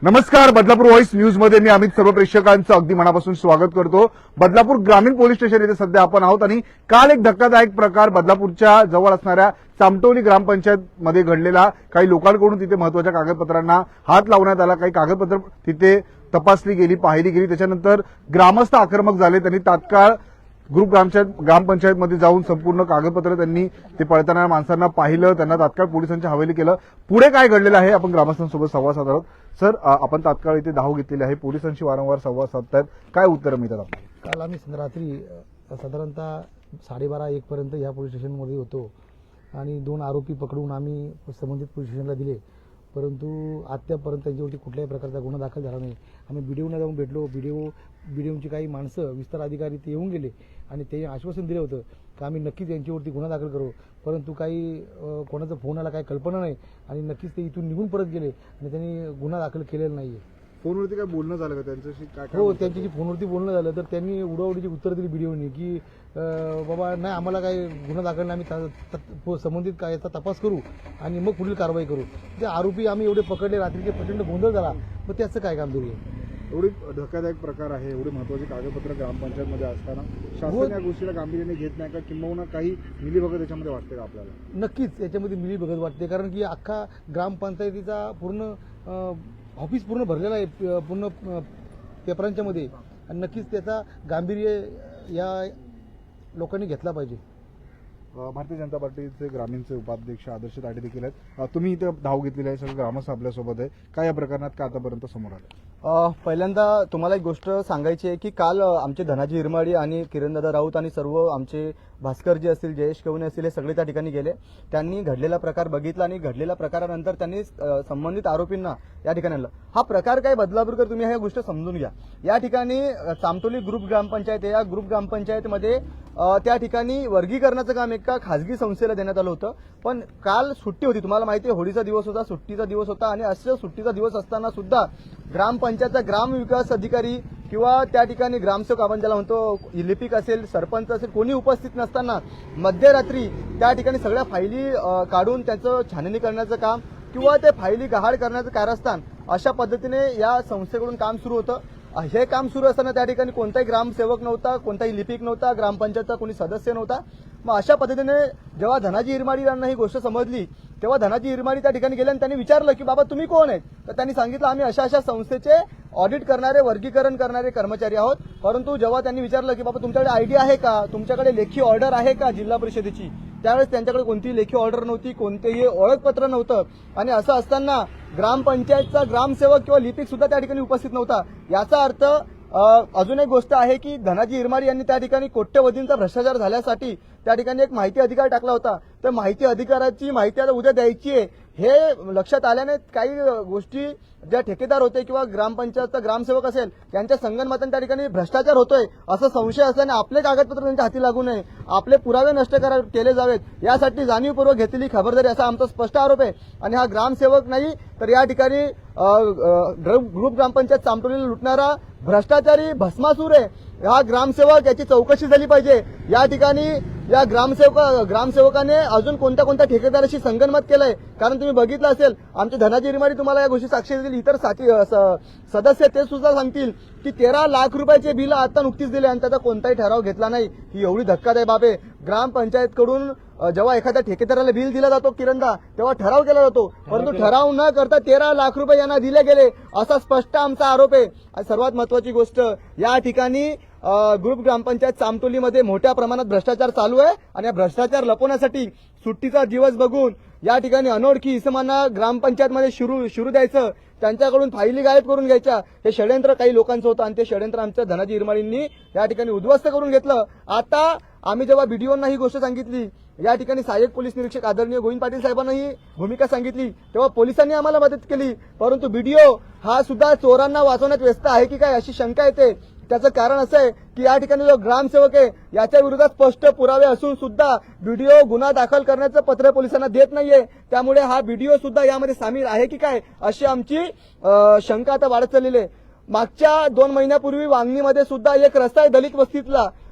नमस्कार. Badlapur voice news मध्ये मी अमित सर्व प्रेक्षकांचं अगदी मनापासून स्वागत करतो. बदलापूर ग्रामीण पोलीस स्टेशन येथे सध्या आपण आहोत आणि काल एक धक्कादायक प्रकार बदलापूरच्या जवळ असणाऱ्या चामटोली ग्रामपंचायत मध्ये घडलेला. काही लोकांकडून तिथे महत्वाच्या कागदपत्रांना हात लावण्यात आला. काही कागदपत्र तिथे तपासली गेली, पाहिली गेली. त्याच्यानंतर ग्रामस्थ आक्रमक झाले. त्यांनी तात्काळ ग्रुप ग्रामपंचायतमध्ये जाऊन संपूर्ण कागदपत्र त्यांनी ते पळताना माणसांना पाहिलं. त्यांना तात्काळ पोलिसांच्या हवाली केलं. पुढे काय घडलेलं आहे आपण ग्रामस्थांसोबत संवाद साधत आहोत. सर, आपण तात्काळ इथे धाव घेतलेली आहे, पोलिसांशी वारंवार संवाद साधतायत, काय उत्तर मिळतात आपल्याला? काल आम्ही रात्री साधारणतः 12:30-1 पर्यंत या पोलीस स्टेशनमध्ये होतो आणि 2 आरोपी पकडून आम्ही संबंधित पोलीस स्टेशनला दिले, परंतु आत्तापर्यंत त्यांच्यावरती कुठल्याही प्रकारचा गुन्हा दाखल झाला नाही. आम्ही बीडीओला जाऊन भेटलो. बीडीओची काही माणसं, विस्तार अधिकारी ते येऊन गेले आणि ते आश्वासन दिलं होतं की आम्ही नक्कीच यांच्यावरती गुन्हा दाखल करू, परंतु काही कोणाचा फोन आला काही कल्पना नाही आणि नक्कीच ते इथून निघून परत गेले आणि त्यांनी गुन्हा दाखल केलेला नाहीये. फोनवरती काय बोलणं झालं का त्यांच्याशी? काय हो, त्यांच्याशी फोनवरती बोलणं झालं तर त्यांनी उडावडीची उत्तर दिली बीडीओनी की बाबा नाही, आम्हाला काही गुन्हा दाखल नाही, आम्ही संबंधित काय याचा तपास करू आणि मग पुढील कारवाई करू. ते आरोपी आम्ही एवढे पकडले, रात्रीचे प्रचंड गोंधळ झाला. मग त्याचं काय कामगिरी आहे? एवढी धक्कादायक प्रकार आहे, एवढी महत्वाची कागदपत्र ग्रामपंचायतमध्ये असताना शासन या गोष्टीला गांभीर्याने घेत नाही का? किंबहुना काही मिलीभगत याच्यामध्ये वाटते का आपल्याला? नक्कीच याच्यामध्ये मिलीभगत वाटते, कारण की अख्खा ग्रामपंचायतीचा पूर्ण ऑफिस पूर्ण भरलेला आहे पूर्ण पेपरांच्या मध्ये आणि नक्कीच त्याचा गांभीर्य या लोकांनी घेतला पाहिजे. भारतीय जनता पार्टीचे ग्रामीणचे उपाध्यक्ष आदर्श ताटे देखील आहेत. तुम्ही इथे धाव घेतलेली आहे, सगळं ग्रामस्थ आपल्यासोबत आहे. काय या प्रकरणात का आतापर्यंत समोर आलं? पहिल्यांदा तुम्हाला एक गोष्ट सांगायची आहे की काल आमचे धनाजी हिरमाडी आणि किरणदादा राऊत आणि सर्व आमचे भास्करजी असतील, जयेश कवणे असतील, हे सगळे त्या ठिकाणी गेले. त्यांनी घडलेला प्रकार बघितला आणि घडलेल्या प्रकारानंतर त्यांनी संबंधित आरोपींना या ठिकाणी आणलं. हा प्रकार काय बदलापूरकर, तुम्ही ह्या गोष्ट समजून घ्या. या ठिकाणी चामटोली ग्रुप ग्रामपंचायत आहे. या ग्रुप ग्रामपंचायतमध्ये त्या ठिकाणी वर्गीकरणाचं काम एका खासगी संस्थेला देण्यात आलं होतं. पण काल सुट्टी होती, तुम्हाला माहिती आहे, होळीचा दिवस होता, सुट्टीचा दिवस होता आणि असं सुट्टीचा दिवस असताना सुद्धा ग्रामपंचायतचा ग्राम विकास अधिकारी किंवा त्या ठिकाणी ग्रामसेवक, आपण ज्याला म्हणतो लिपिक असेल, सरपंच असेल, कोणी उपस्थित नसताना मध्यरात्री त्या ठिकाणी सगळ्या फायली काढून त्याचं छाननी करण्याचं काम किंवा ते फायली गहाळ करण्याचं कारस्थान, अशा पद्धतीने या संस्थेकडून काम सुरू होतं. हे काम सुरू असताना त्या ठिकाणी कोणताही ग्रामसेवक नव्हता, कोणताही लिपिक नव्हता, ग्रामपंचायतचा कोणी सदस्य नव्हता. मग अशा पद्धतीने जेव्हा धनाजी हिरमाडी यांना ही गोष्ट समजली तेव्हा धनाजी हिरमाडी त्या ठिकाणी गेले आणि त्यांनी विचारलं की बाबा तुम्ही कोण आहेत? तर त्यांनी सांगितलं आम्ही अशा अशा संस्थेचे ऑडिट करणारे, वर्गीकरण करणारे कर्मचारी आहोत. परंतु जेव्हा त्यांनी विचारलं की बाबा तुमच्याकडे आयडी आहे का, तुमच्याकडे लेखी ऑर्डर आहे का जिल्हा परिषदेची, त्यावेळेस त्यांच्याकडे कोणतीही लेखी ऑर्डर नव्हती, कोणतेही ओळखपत्र नव्हतं आणि असं असताना ग्रामपंचायतचा ग्रामसेवक किंवा लिपिक सुद्धा त्या ठिकाणी उपस्थित नव्हता. याचा अर्थ अजून एक गोष्ट आहे की धनाजी हिरमाडी यांनी त्या ठिकाणी कोट्यवधींचा भ्रष्टाचार झाल्यासाठी त्या ठिकाणी एक माहिती अधिकार टाकला होता. तर माहिती अधिकाराची माहिती आता उद्या द्यायची आहे हे लक्षात आल्याने काही गोष्टी ज्या ठेकेदार होते किंवा ग्रामपंचायतचा ग्रामसेवक असेल यांच्या संगनमताने त्या ठिकाणी भ्रष्टाचार होतोय असा संशय असल्याने आपले कागदपत्र त्यांच्या हाती लागू नये, आपले पुरावे नष्ट केले जावेत, यासाठी जाणीवपूर्वक घेतलेली खबरदारी असा आमचा स्पष्ट आरोप आहे. आणि हा ग्रामसेवक नाही तर या ठिकाणी ग्रुप ग्रामपंचायत चामटोलीला लुटणारा भ्रष्टाचारी भस्मासूर आहे. हा ग्रामसेवक, याची चौकशी झाली पाहिजे. या ठिकाणी या ग्रामसेवकाने अजून कोणत्या ठेकेदाराशी संगनमत केलंय, कारण तुम्ही बघितलं असेल आमचे धनाजी हिरमाडी तुम्हाला या गोष्टी साक्षी देतील, इतर सदस्य ते सुद्धा सांगतील की 13 लाख रुपयाचे बिल आता नुकतीच दिले आणि त्याचा कोणताही ठराव घेतला नाही. ही एवढी धक्कादायक बाब आहे. ग्रामपंचायतकडून जेव्हा एखाद्या ठेकेदाराला बिल दिला जातो किरणदा, तेव्हा ठराव केला जातो, परंतु ठराव न करता 13 लाख रुपये यांना दिले गेले असा स्पष्ट आमचा आरोप आहे. आणि सर्वात महत्वाची गोष्ट, या ठिकाणी ग्रुप ग्रामपंचायत चामटोलीमध्ये मोठ्या प्रमाणात भ्रष्टाचार चालू आहे आणि या भ्रष्टाचार लपवण्यासाठी सुट्टीचा दिवस बघून या ठिकाणी अनोळखी इसमांना ग्रामपंचायतमध्ये शिरू द्यायचं, त्यांच्याकडून फायली गायब करून घ्यायच्या, हे षडयंत्र काही लोकांचं होतं आणि ते षडयंत्र आमच्या धनाजी हिरमाडींनी या ठिकाणी उद्ध्वस्त करून घेतलं. आता आम्ही जेव्हा बीडीओंना ही गोष्ट सांगितली, या ठिकाणी सहाय्यक पोलीस निरीक्षक आदरणीय गोविंद पाटील साहेबांना ही भूमिका सांगितली, तेव्हा पोलिसांनी आम्हाला मदत केली, परंतु बीडीओ हा सुद्धा चोरांना वाचवण्यात व्यस्त आहे की काय अशी शंका येते. त्याचं कारण असं आहे की या ठिकाणी जो ग्रामसेवक आहे याच्या विरोधात स्पष्ट पुरावे असून सुद्धा बीडीओ गुन्हा दाखल करण्याचं पत्र पोलिसांना देत नाहीये. त्यामुळे हा बीडीओ सुद्धा यामध्ये सामील आहे की काय अशी आमची शंका आता वाढत चाललेली आहे. मागच्या 2 महिन्यापूर्वी वांगणीमध्ये सुद्धा एक रस्ता आहे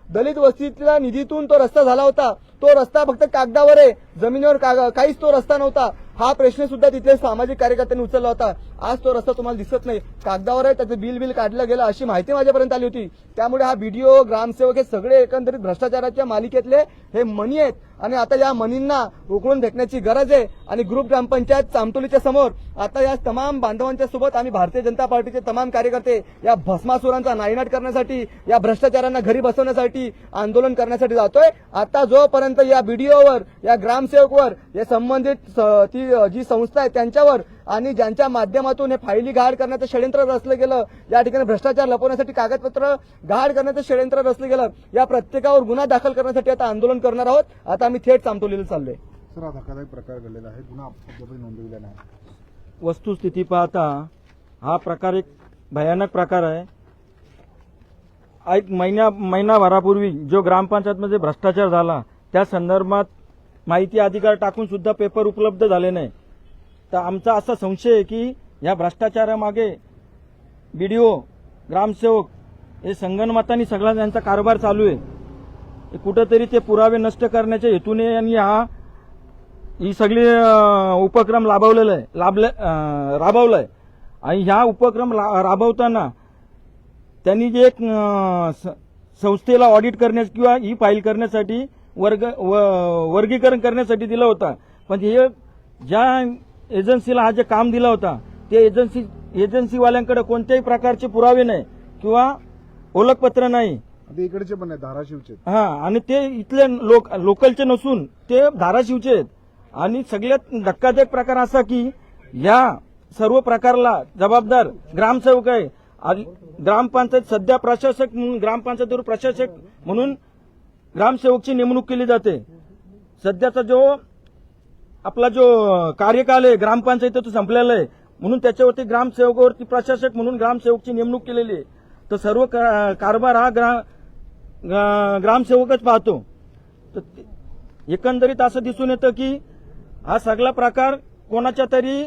दलित वस्तीतल्या निधीतून तो रस्ता झाला होता. तो रस्ता फक्त कागदावर आहे, जमिनीवर काहीच तो रस्ता नव्हता. हा प्रश्न सुद्धा तिथले सामाजिक कार्यकर्त्यांनी उचलला होता. आज तो रस्ता तुम्हाला दिसत नाही, कागदावर आहे, त्याचं बिल काढलं गेलं अशी माहिती माझ्यापर्यंत आली होती. त्यामुळे हा व्हिडिओ, ग्रामसेवक हे सगळे एकंदरीत भ्रष्टाचाराच्या मालिकेतले हे मणी आहेत आणि आता या मनींना उकळून फेकण्याची गरज आहे. आणि ग्रुप ग्रामपंचायत चामटोलीच्या समोर आता या तमाम बांधवांच्या सोबत आम्ही भारतीय जनता पार्टीचे तमाम कार्यकर्ते या भस्मासुरांचा नायनाट करण्यासाठी, या भ्रष्टाचारांना घरी बसवण्यासाठी आंदोलन करण्यासाठी जातोय. आता जोपर्यंत या व्हिडिओवर, या ग्रामसेवकवर, या संबंधित ती जी संस्था आहे त्यांच्यावर आणि ज्यांच्या माध्यमातून हे फायली गहाड करण्याचं षडयंत्र रचलं गेलं, या ठिकाणी भ्रष्टाचार लपवण्यासाठी कागदपत्र गहाड करण्याचं षडयंत्र रचलं गेलं, या प्रत्येकावर गुन्हा दाखल करण्यासाठी आता आंदोलन करणार आहोत. आता आम्ही थेट चामटोलीला चाललोय. सर, हा धक्कादायक प्रकार घडलेला आहे, गुन्हा अद्यापही नोंदविला नाही. वस्तुस्थिती पाहता हा प्रकार एक भयानक प्रकार आहे. एक महिनाभरापूर्वी जो ग्रामपंचायतमध्ये भ्रष्टाचार झाला त्या संदर्भात माहिती अधिकार टाकून सुद्धा पेपर उपलब्ध झाले नाही. तर आमचा असा संशय आहे की या भ्रष्टाचारामागे बीडीओ, ग्रामसेवक हे संगनमताने सगळा त्यांचा कारभार चालू आहे. कुठंतरी ते पुरावे नष्ट करण्याच्या हेतूने आणि ही सगळी उपक्रम राबवलाय. आणि ह्या उपक्रम राबवताना त्यांनी जे एक संस्थेला ऑडिट करण्यास किंवा ही फाईल करण्यासाठी वर्गीकरण करण्यासाठी दिला होता, पण हे ज्या एजन्सीला हा जे काम दिला होता ते एजन्सीवाल्यांकडे कोणत्याही प्रकारचे पुरावे नाही किंवा ओळखपत्र नाही. आता इकडचे पण आहे, धाराशिवचे. हा, आणि ते इथले लोकलचे नसून ते धाराशिवचे आहेत. आणि सगळ्यात धक्कादायक प्रकार असा की या सर्व प्रकारला जबाबदार ग्रामसेवक आहे. ग्रामपंचायत सध्या प्रशासक म्हणून, ग्रामपंचायतीवर प्रशासक म्हणून ग्रामसेवकची नेमणूक केली जाते. सध्याचा आपला जो कार्यकाल आहे ग्रामपंचायतीचा संपलेला आहे, म्हणून त्याच्यावरती ग्रामसेवकावरती प्रशासक म्हणून ग्रामसेवकची नेमणूक केलेली आहे. तर सर्व कारभार हा ग्रामसेवकच पाहतो. तर एकंदरीत असं दिसून येतं की हा सगळा प्रकार कोणाच्या तरी,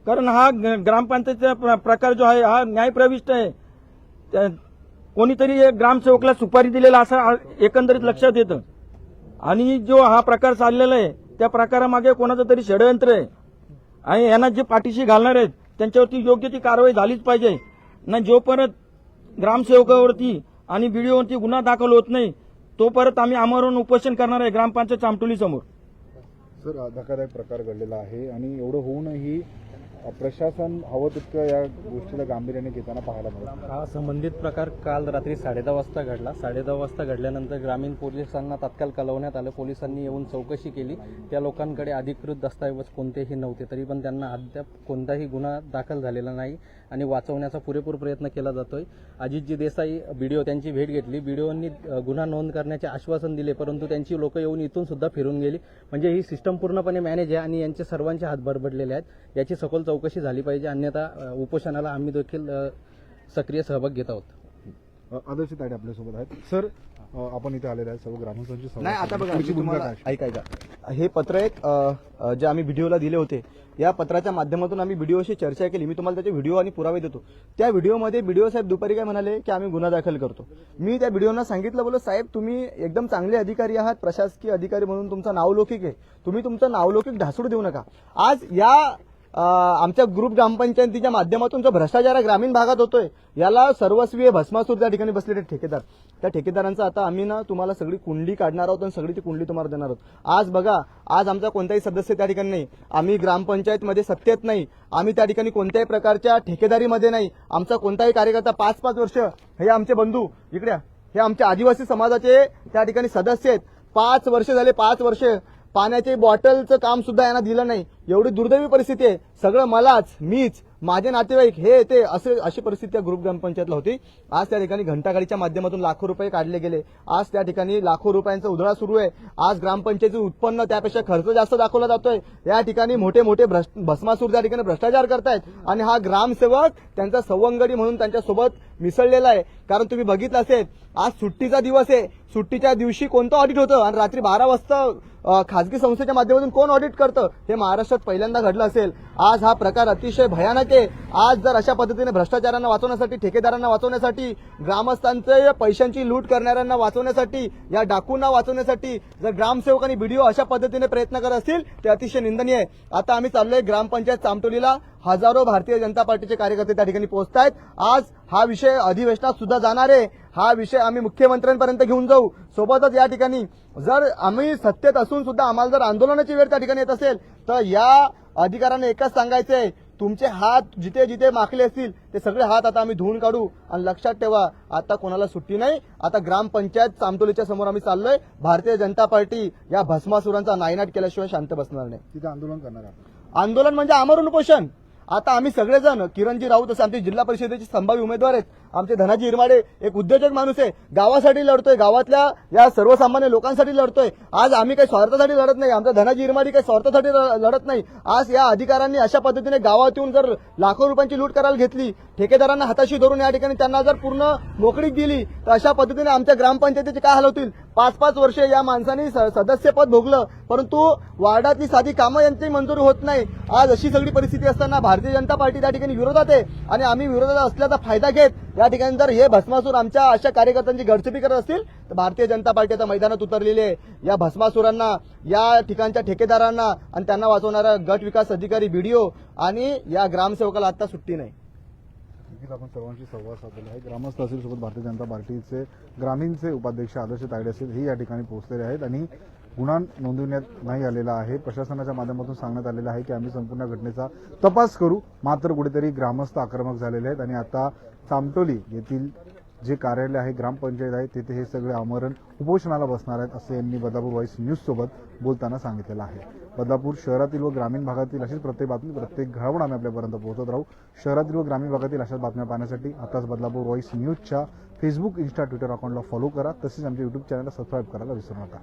कारण हा ग्रामपंचायतीचा प्रकार जो आहे हा न्यायप्रविष्ट आहे. कोणीतरी ग्रामसेवकला सुपारी दिलेला असं एकंदरीत लक्षात येतं. आणि जो हा प्रकार चाललेला आहे त्या प्रकारामागे कोणाचं तरी षडयंत्र आहे. आणि यांना जे पाठीशी घालणार आहेत त्यांच्यावरती योग्य ती कारवाई झालीच पाहिजे. ना जोपर्यंत ग्रामसेवकावरती आणि बीडीओवरती गुन्हा दाखल होत नाही तोपर्यंत आम्ही आमरण उपोषण करणार आहे ग्रामपंचायत चामटोली समोर. सर, धक्कादायक प्रकार घडलेला आहे आणि एवढं होऊनही प्रशासन हवं तितकं या गोष्टीला गांभीर्याने घेताना पाहायला मिळत. हा संबंधित प्रकार काल रात्री 10:30 वाजता घडला. 10:30 वाजता घडल्यानंतर ग्रामीण पोलिसांना तात्काळ कळवण्यात आलं. पोलिसांनी येऊन चौकशी केली. त्या लोकांकडे अधिकृत दस्तऐवज कोणतेही नव्हते, तरी पण त्यांना अद्याप कोणताही गुन्हा दाखल झालेला नाही आणि वाचवण्याचा पुरेपूर प्रयत्न केला जातोय. अजितजी देसाई बीडीओ त्यांची भेट घेतली. बीडीओंनी गुन्हा नोंद करण्याचे आश्वासन दिले, परंतु त्यांची लोक येऊन इथून सुद्धा फिरून गेली. म्हणजे ही सिस्टम पूर्णपणे मॅनेज आहे आणि यांचे सर्वांचे हात बडबडलेले आहेत. याची सखोल चौकशी झाली पाहिजे, अन्यथा उपोषणाला आम्ही देखील सक्रिय सहभाग घेत आहोत. आदर्श ताडे आपल्यासोबत आहेत. सर, आपण इथे आलेले आहेत सर्व ग्रामस्थांची सभा. नाही, आता बघा, तुमची मी भूमिका तुम्हाला काय? ऐका, हे पत्र एक जे आम्ही व्हिडिओला दिले होते, या पत्राच्या माध्यमातून आम्ही व्हिडिओशी चर्चा केली. मी तुम्हाला त्याचे व्हिडिओ आणि पुरावे देतो. त्या व्हिडिओमध्ये बीडीओ साहेब दुपारी काय म्हणाले की आम्ही गुन्हा दाखल करतो. मी त्या व्हिडिओना सांगितलं, बोलो साहेब तुम्ही एकदम चांगले अधिकारी आहात, प्रशासकीय अधिकारी म्हणून तुमचा नावलौकिक आहे, तुम्ही तुमचं नावलौकिक ढासळू देऊ नका. आज या आमच्या ग्रुप ग्रामपंचायतीच्या माध्यमातून जो भ्रष्टाचार ग्रामीण भागात होतोय याला सर्वस्वीय भस्मासूर त्या ठिकाणी बसलेले ठेकेदार, त्या ठेकेदारांचा आता आम्ही ना तुम्हाला सगळी कुंडली काढणार आहोत आणि सगळी ती कुंडली तुम्हाला देणार आहोत. आज बघा, आज आमचा कोणताही सदस्य त्या ठिकाणी नाही, आम्ही ग्रामपंचायतमध्ये सत्तेत नाही, आम्ही त्या ठिकाणी कोणत्याही प्रकारच्या ठेकेदारीमध्ये नाही. आमचा कोणताही कार्यकर्ता 5-5 वर्ष, हे आमचे बंधू इकडे, हे आमच्या आदिवासी समाजाचे त्या ठिकाणी सदस्य आहेत. 5 वर्ष झाले, 5 वर्ष पाण्याचे बॉटलचं काम सुद्धा यांना दिलं नाही. एवढी दुर्दैवी परिस्थिती आहे. सगळं मलाच, मीच, माझे नातेवाईक, हे ते अशी परिस्थिती त्या ग्रुप ग्रामपंचायतला होती. आज त्या ठिकाणी घंटागाडीच्या माध्यमातून लाखो रुपये काढले गेले. आज त्या ठिकाणी लाखो रुपयांचा उधळा सुरू आहे. आज ग्रामपंचायतीचं उत्पन्न त्यापेक्षा खर्च जास्त दाखवला जातोय. या ठिकाणी मोठे मोठे भस्मासूर त्या ठिकाणी भ्रष्टाचार करतायत आणि हा ग्रामसेवक त्यांचा सवंगडी म्हणून त्यांच्यासोबत मिसळलेला आहे. कारण तुम्ही बघितलं असेल, आज सुट्टीचा दिवस आहे, सुट्टीच्या दिवशी कोणतं ऑडिट होतं आणि रात्री 12 वाजता खासगी संस्थेच्या माध्यमातून कोण ऑडिट करतं हे महाराष्ट्रात पहिल्यांदा घडलं असेल. आज हा प्रकार अतिशय भयानक आहे. आज जर अशा पद्धतीने भ्रष्टाचारांना वाचवण्यासाठी, ठेकेदारांना वाचवण्यासाठी, ग्रामस्थांचे पैशांची लूट करणाऱ्यांना वाचवण्यासाठी, या डाकूंना वाचवण्यासाठी जर ग्रामसेवकांनी बीडीओ अशा पद्धतीने प्रयत्न करत असतील ते अतिशय निंदनीय आहे. आता आम्ही चाललोय ग्रामपंचायत चामटोलीला. हजारो भारतीय जनता पार्टीचे कार्यकर्ते त्या ठिकाणी पोहोचतायत. आज हा विषय अधिवेशनात सुद्धा जाणार आहे. हा विषय आम्ही मुख्यमंत्र्यांपर्यंत घेऊन जाऊ. सोबतच या ठिकाणी जर आम्ही सत्तेत असून सुद्धा आम्हाला जर आंदोलनाची वेळ त्या ठिकाणी येत असेल तर या अधिकाऱ्यांना एकच सांगायचंय, तुमचे हात जिथे जिथे माखले असतील ते सगळे हात आता आम्ही धुवून काढू. आणि लक्षात ठेवा, आता कोणाला सुट्टी नाही. आता ग्रामपंचायत चामटोलीच्या समोर आम्ही चाललोय. भारतीय जनता पार्टी या भस्मासुरांचा नायनाट केल्याशिवाय शांत बसणार नाही. तिथे आंदोलन करणार आहे. आंदोलन म्हणजे आमरण उपोषण. आता आम्ही सगळेजण, किरणजी राऊत असे आमचे जिल्हा परिषदेचे संभाव्य उमेदवार आहेत, आमचे धनाजी हिरमाडे एक उद्योजक माणूस आहे, गावासाठी लढतोय, गावातल्या या सर्वसामान्य लोकांसाठी लढतोय. आज आम्ही काही स्वार्थासाठी लढत नाही. आमचा धनाजी हिरमाडे काही स्वार्थासाठी लढत नाही. आज या अधिकाऱ्यांनी अशा पद्धतीने गावात येऊन जर लाखो रुपयांची लूट करायला घेतली, ठेकेदारांना हाताशी धरून या ठिकाणी त्यांना जर पूर्ण मोकळीक दिली तर अशा पद्धतीने आमच्या ग्रामपंचायतीचे काय हाल होतील. 5-5 वर्षे या माणसांनी सदस्यपद भोगलं, परंतु वार्डातली साधी कामं यांची मंजूर होत नाही. आज अशी सगळी परिस्थिती असताना भारतीय जनता पार्टी त्या ठिकाणी विरोधात आहे आणि आम्ही विरोधात असल्याचा फायदा घेत या ठिकाणी जर हे भस्मासूर आमच्या अशा कार्यकर्त्यांची गडचुपी करत असतील तर भारतीय जनता पार्टी आता मैदानात उतरलेली आहे. या भस्मासुरांना, या ठिकाणच्या ठेकेदारांना आणि त्यांना वाचवणारा गट विकास अधिकारी बीडीओ आणि या ग्रामसेवकाला आता सुट्टी नाही. नक्कीच आपण सर्वांशी संवाद साधलेला आहे. ग्रामस्थ असतील, सोबत भारतीय जनता पार्टीचे ग्रामीणचे उपाध्यक्ष आदर्श तायडे असतील, हे या ठिकाणी पोहोचलेले आहेत आणि गुन्हा नोंदवण्यात नाही आलेला आहे. प्रशासनाच्या माध्यमातून सांगण्यात आलेलं आहे की आम्ही संपूर्ण घटनेचा तपास करू. मात्र कुठेतरी ग्रामस्थ आक्रमक झालेले आहेत आणि आता चामटोली येथील जे कार्यालय आहे, ग्रामपंचायत आहे, तिथे हे सगळे आमरण उपोषणाला बसणार आहेत, असं यांनी बदलापूर व्हॉइस न्यूज सोबत बोलताना सांगितलेलं आहे. बदलापूर शहरातील व ग्रामीण भागातील अशीच प्रत्येक बातमी, प्रत्येक घडामोड आम्ही आपल्यापर्यंत पोहोचत राहू. शहरातील व ग्रामीण भागातील अशाच बातम्या पाहण्यासाठी आताच बदलापूर व्हॉइस न्यूजच्या फेसबुक, इन्स्टा, ट्विटर अकाउंटला फॉलो करा. तसेच आमच्या युट्यूब चॅनलला सबस्क्राईब करायला विसरू नका.